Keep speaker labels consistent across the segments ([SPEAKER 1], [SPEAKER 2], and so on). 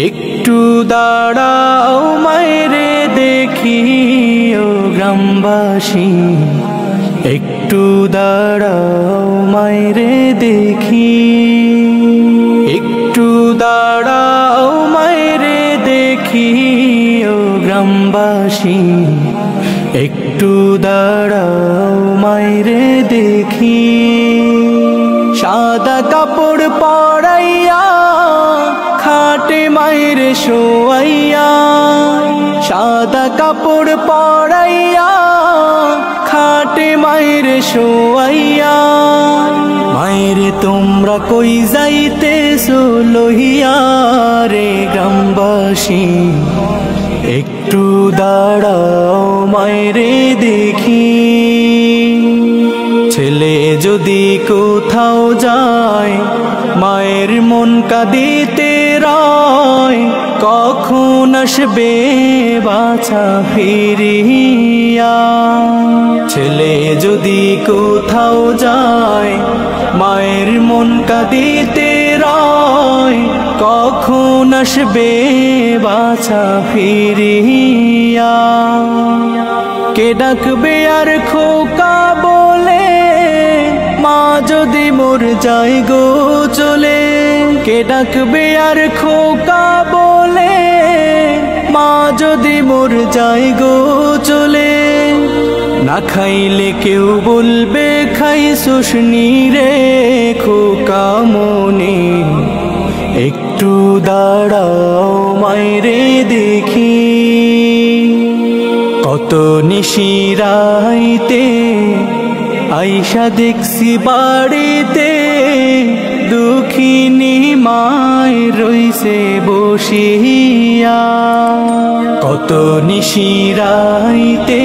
[SPEAKER 1] একটু দাঁড়াও মায়েরে দেখি ও গ্রামবাসী, একটু দাঁড়াও মায়েরে দেখি, একটু দাঁড়াও মায়েরে দেখি ও গ্রামবাসী, একটু দাঁড়াও মায়েরে দেখি। সাদা কাপড় পরাইয়া খাটে মায়েরে শোয়াইয়া, সাদা কাপড় পরাইয়া খাটে মায়েরে শোয়াইয়া। মায়েরে তোমরা কই যাইতেছো লইয়া রে গ্রামবাসী, একটু দাঁড়াও মায়েরে দেখি। ছেলে যদি কোথাও যায় মায়ের মন কাঁদিতে রয়, কখন আসবে বাছা ফিরিয়া। ছেলে যদি কোথাও যায় মায়ের মন কাঁদিতে রয়, কখন আসবে বাছা ফিরিয়া। কে ডাকবে আর খোকা বলে মা যদি মোর যায় গো চলে, কে ডাকবে আর খোকা বলে মা যদি মোর যায় গো চলে। না খাইলে কেউ বলবে খাইছস নি রে খোকা মনে, একটু দাঁড়াও মায়েরে দেখি। কত নিশিরাইতে আইসা দেখছি বাড়িতে, দুঃখিনী মায় রইছে বসিয়া। কত নিশিরাইতে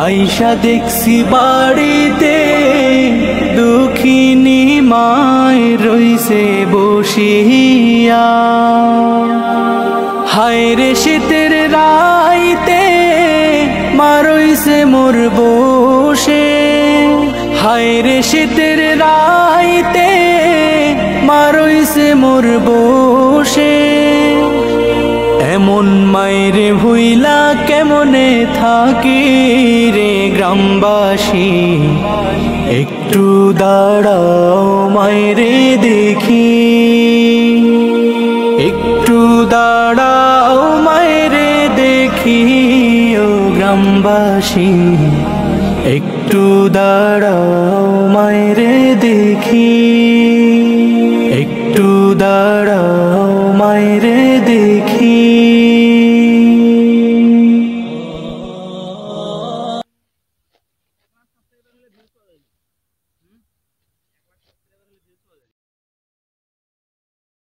[SPEAKER 1] আইসা দেখছি বাড়িতে, দুঃখিনী মায় রইছে বসিয়া। হায় রে শীতের রাইতে মা রইছে মোর বসে, হায় রে শীতের রাইতে মা রইছে মোর বসে। এমন মায়েরে ভুইলা কেমনে থাকি রে গ্রামবাসী, একটু দাঁড়াও মায়েরে দেখি। একটু দাঁড়াও মায়েরে দেখি ও গ্রামবাসী, একটু দাঁড়াও মায়েরে দেখি, একটু দাঁড়াও মায়েরে দেখি।